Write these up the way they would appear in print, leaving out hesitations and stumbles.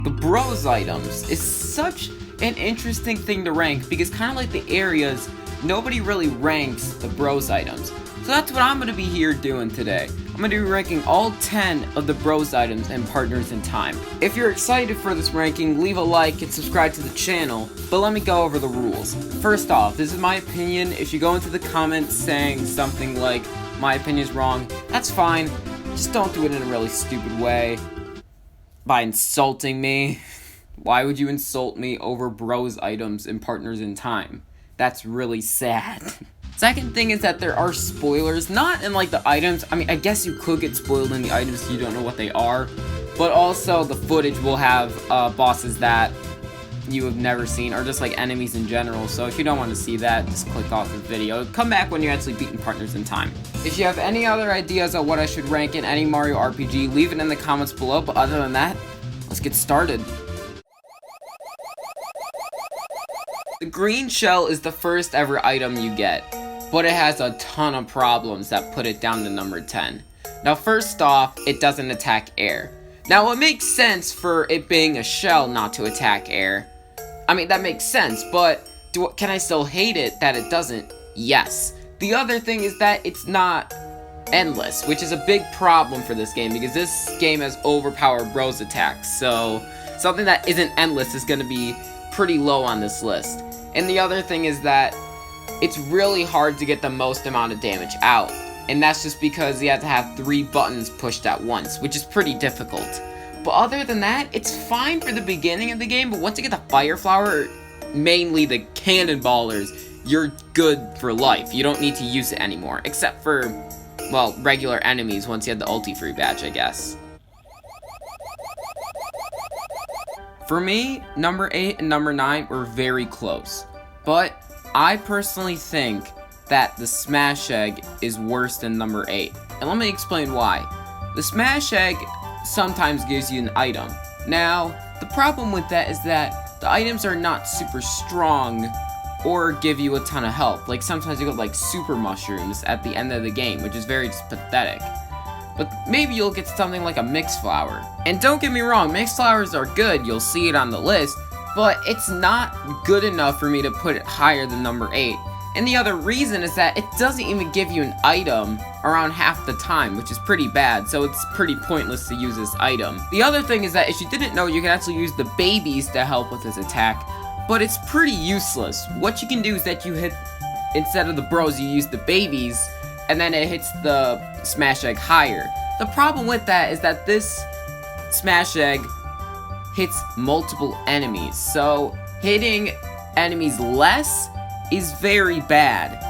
The bros items is such an interesting thing to rank because kind of like the areas, nobody really ranks the bros items. So that's what I'm going to be here doing today. I'm going to be ranking all 10 of the bros items and partners in time. If you're excited for this ranking, leave a like and subscribe to the channel, but let me go over the rules. First off, this is my opinion. If you go into the comments saying something like, my opinion is wrong, that's fine. Just don't do it in a really stupid way. By insulting me. Why would you insult me over bros items and partners in time? That's really sad. Second thing is that there are spoilers, not in like the items. I mean, I guess you could get spoiled in the items if you don't know what they are, but also the footage will have bosses that you have never seen, or just like enemies in general. So if you don't want to see that, just click off the video. Come back when you're actually beating partners in time. If you have any other ideas on what I should rank in any Mario RPG, leave it in the comments below. But other than that, let's get started. The green shell is the first ever item you get, but it has a ton of problems that put it down to number 10. Now first off, it doesn't attack air. Now it makes sense for it being a shell not to attack air. I mean, that makes sense, but can I still hate it that it doesn't? Yes. The other thing is that it's not endless, which is a big problem for this game, because this game has overpowered bros attacks, so something that isn't endless is going to be pretty low on this list. And the other thing is that it's really hard to get the most amount of damage out, and that's just because you have to have 3 buttons pushed at once, which is pretty difficult. But other than that, it's fine for the beginning of the game, but once you get the fire flower, mainly the cannonballers, you're good for life. You don't need to use it anymore, except for, well, regular enemies once you have the ulti free badge, I guess. For me, number 8 and number 9 were very close, but I personally think that the Smash Egg is worse than number 8, and let me explain why. The Smash Egg sometimes gives you an item. Now, the problem with that is that the items are not super strong or give you a ton of health. Like sometimes you get like super mushrooms at the end of the game, which is very just pathetic. But maybe you'll get something like a mixed flower. And don't get me wrong, mixed flowers are good, you'll see it on the list, but it's not good enough for me to put it higher than number 8. And the other reason is that it doesn't even give you an item around half the time, which is pretty bad, so it's pretty pointless to use this item. The other thing is that if you didn't know, you can actually use the babies to help with this attack, but it's pretty useless. What you can do is that you hit, instead of the bros, you use the babies, and then it hits the Smash Egg higher. The problem with that is that this Smash Egg hits multiple enemies, so hitting enemies less is very bad.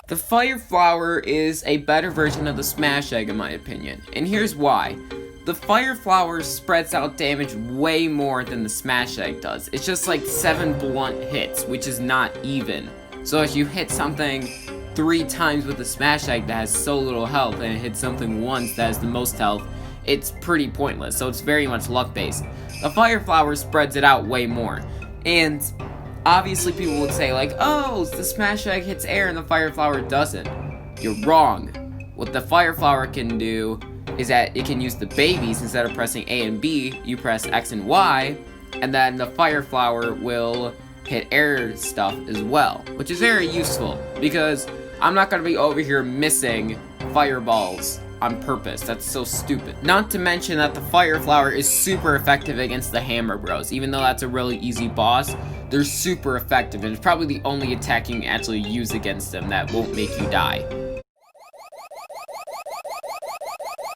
The Fire Flower is a better version of the Smash Egg in my opinion, and here's why. The Fire Flower spreads out damage way more than the Smash Egg does. It's just like 7 blunt hits, which is not even. So if you hit something 3 times with the Smash Egg that has so little health, and it hits something once that has the most health, it's pretty pointless, so it's very much luck based. The Fire Flower spreads it out way more. And obviously people would say like, oh, the Smash Egg hits air and the Fire Flower doesn't. You're wrong. What the Fire Flower can do is that it can use the babies. Instead of pressing A and B, you press X and Y, and then the Fire Flower will hit air stuff as well, which is very useful because I'm not going to be over here missing fireballs on purpose. That's so stupid. Not to mention that the Fire Flower is super effective against the Hammer Bros. Even though that's a really easy boss, they're super effective, and it's probably the only attack you can actually use against them that won't make you die.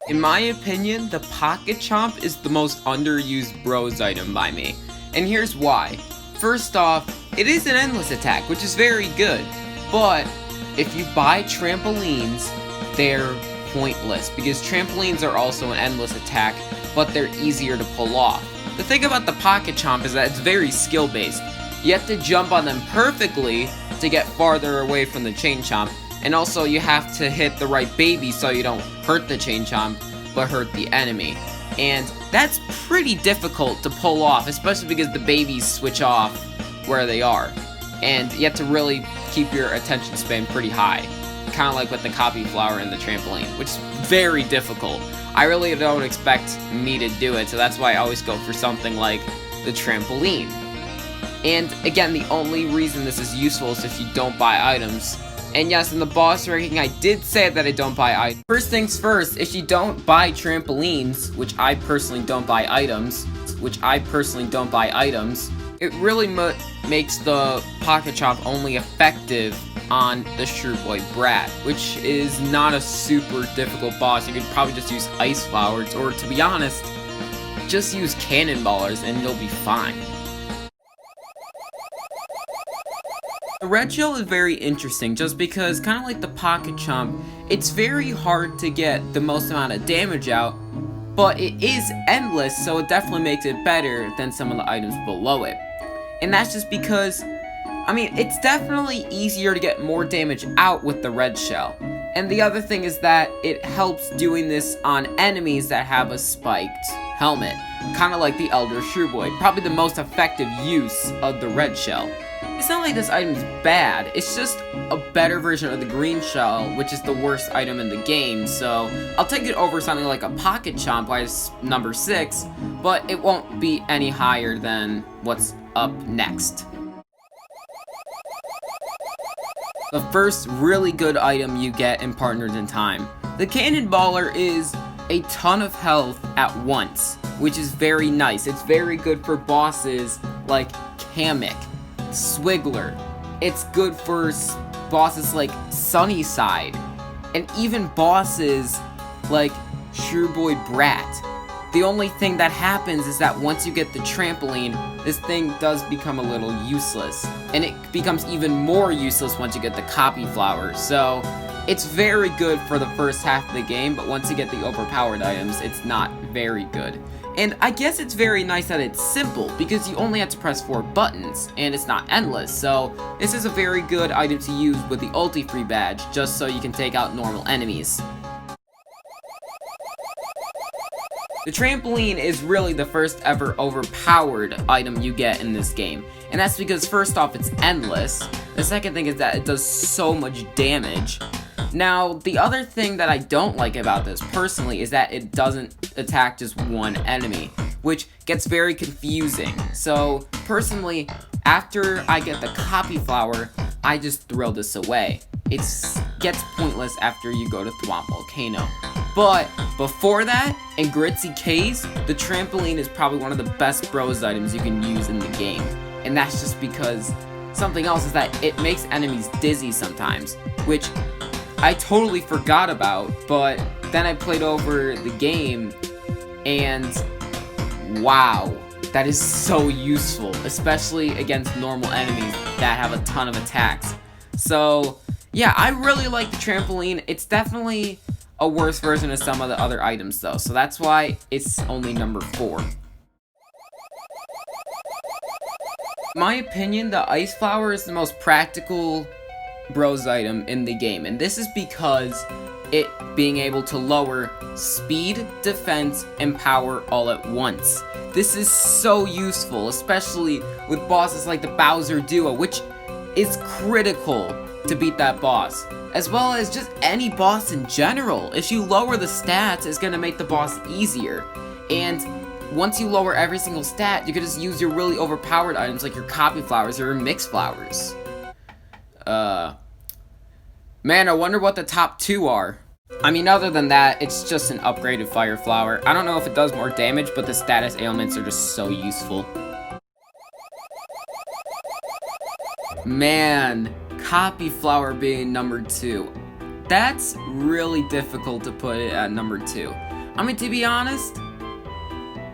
In my opinion, the Pocket Chomp is the most underused bros item by me, and here's why. First off, it is an endless attack, which is very good, but if you buy trampolines, they're pointless, because trampolines are also an endless attack, but they're easier to pull off. The thing about the Pocket Chomp is that it's very skill based. You have to jump on them perfectly to get farther away from the Chain Chomp, and also you have to hit the right baby so you don't hurt the Chain Chomp, but hurt the enemy. And that's pretty difficult to pull off, especially because the babies switch off where they are, and you have to really keep your attention span pretty high. kind of like with the copy flower and the trampoline, which is very difficult. I really don't expect me to do it, so that's why I always go for something like the trampoline. And again, the only reason this is useful is if you don't buy items. And yes, in the boss ranking, I did say that I don't buy items. First things first, if you don't buy trampolines, which I personally don't buy items, it really makes the Pocket Chomp only effective on the Shrewboy Brat, which is not a super difficult boss. You could probably just use Ice Flowers, or to be honest, just use Cannonballers and you'll be fine. The red shell is very interesting just because, kind of like the Pocket Chomp, it's very hard to get the most amount of damage out, but it is endless, so it definitely makes it better than some of the items below it. And that's just because, I mean, it's definitely easier to get more damage out with the red shell. And the other thing is that it helps doing this on enemies that have a spiked helmet, kind of like the Elder Shrewboy, probably the most effective use of the red shell. It's not like this item's bad, it's just a better version of the green shell, which is the worst item in the game, so I'll take it over something like a Pocket Chomp, why it's number 6, but it won't be any higher than what's up next. The first really good item you get in Partners in Time. The Cannonballer is a ton of health at once, which is very nice. It's very good for bosses like Kamek, Swiggler. It's good for bosses like Sunnyside, and even bosses like Shrewboy Brat. The only thing that happens is that once you get the trampoline, this thing does become a little useless. And it becomes even more useless once you get the copy flower. So it's very good for the first half of the game, but once you get the overpowered items, it's not very good. And I guess it's very nice that it's simple, because you only have to press 4 buttons, and it's not endless, so this is a very good item to use with the Ulti-Free badge, just so you can take out normal enemies. The trampoline is really the first ever overpowered item you get in this game, and that's because first off, it's endless. The second thing is that it does so much damage. Now, the other thing that I don't like about this, personally, is that it doesn't attack just one enemy, which gets very confusing. So, personally, after I get the copy flower, I just throw this away. It gets pointless after you go to Thwomp Volcano. But, before that, in Gritzy Caves, the trampoline is probably one of the best bros items you can use in the game. And that's just because something else is that it makes enemies dizzy sometimes, which I totally forgot about, but then I played over the game, and wow, that is so useful, especially against normal enemies that have a ton of attacks. So, yeah, I really like the trampoline. It's definitely a worse version of some of the other items, though, so that's why it's only number 4. In my opinion, the Ice Flower is the most practical bros item in the game, and this is because it being able to lower speed, defense, and power all at once. This is so useful, especially with bosses like the Bowser Duo, which is critical to beat that boss, as well as just any boss in general. If you lower the stats, it's gonna make the boss easier, and once you lower every single stat, you can just use your really overpowered items like your copy flowers or your mix flowers. Man, I wonder what the top 2 are. I mean, other than that, it's just an upgraded Fire Flower. I don't know if it does more damage, but the status ailments are just so useful. Man, Copy Flower being number 2. That's really difficult to put it at number 2. I mean, to be honest,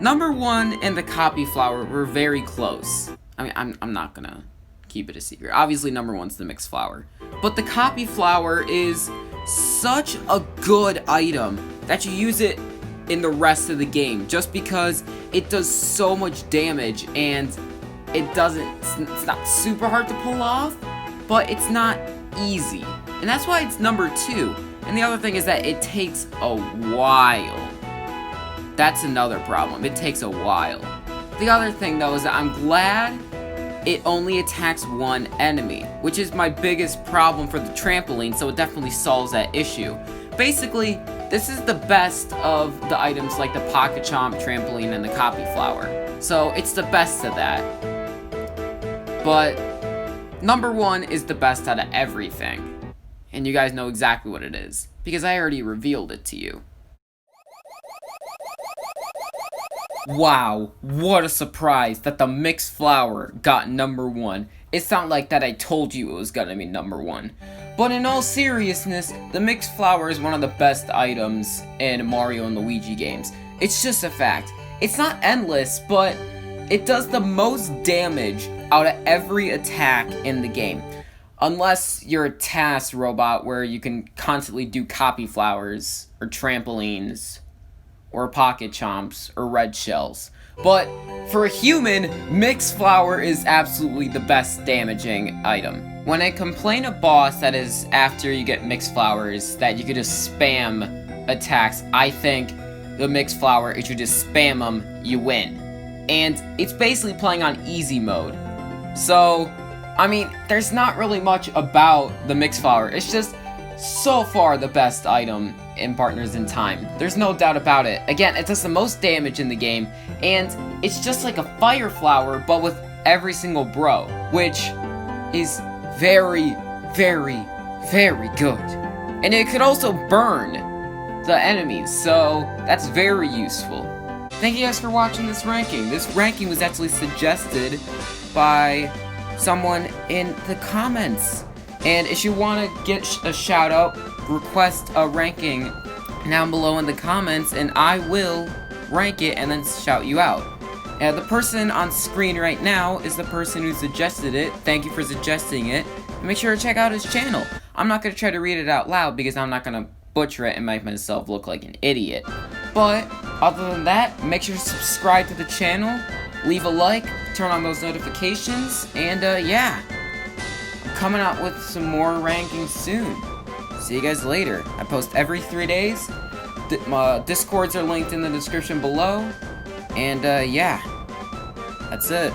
number 1 and the Copy Flower were very close. I mean, I'm not gonna keep it a secret. Obviously, number 1's the Mixed Flower. But the Copy Flower is such a good item that you use it in the rest of the game, just because it does so much damage, and it's not super hard to pull off, but it's not easy. And that's why it's number 2. And the other thing is that it takes a while. That's another problem. It takes a while. The other thing, though, is that I'm glad it only attacks one enemy, which is my biggest problem for the trampoline, so it definitely solves that issue. Basically, this is the best of the items like the Pocket Chomp, trampoline, and the Copy Flower. So it's the best of that. But number 1 is the best out of everything. And you guys know exactly what it is, because I already revealed it to you. Wow, what a surprise that the Mixed Flower got number 1. It's not like that I told you it was gonna be number 1. But in all seriousness, the Mixed Flower is one of the best items in Mario and Luigi games. It's just a fact. It's not endless, but it does the most damage out of every attack in the game. Unless you're a TAS robot where you can constantly do Copy Flowers, or trampolines, or Pocket Chomps, or red shells. But for a human, Mixed Flower is absolutely the best damaging item. When I complain a boss that is after you get Mixed Flowers that you could just spam attacks, I think the Mixed Flower, if you just spam them, you win. And it's basically playing on easy mode. So, I mean, there's not really much about the Mixed Flower. It's just so far the best item in Partners in Time. There's no doubt about it. Again, it does the most damage in the game, and it's just like a Fire Flower, but with every single bro, which is very, very, very good. And it could also burn the enemies, so that's very useful. Thank you guys for watching this ranking. This ranking was actually suggested by someone in the comments. And if you want to get a shout out, request a ranking down below in the comments, and I will rank it and then shout you out. And the person on screen right now is the person who suggested it. Thank you for suggesting it. And make sure to check out his channel. I'm not going to try to read it out loud because I'm not going to butcher it and make myself look like an idiot. But other than that, make sure to subscribe to the channel, leave a like, turn on those notifications, and yeah. Coming out with some more rankings soon. See you guys later. I post every 3 days. My Discords are linked in the description below. And yeah, that's it.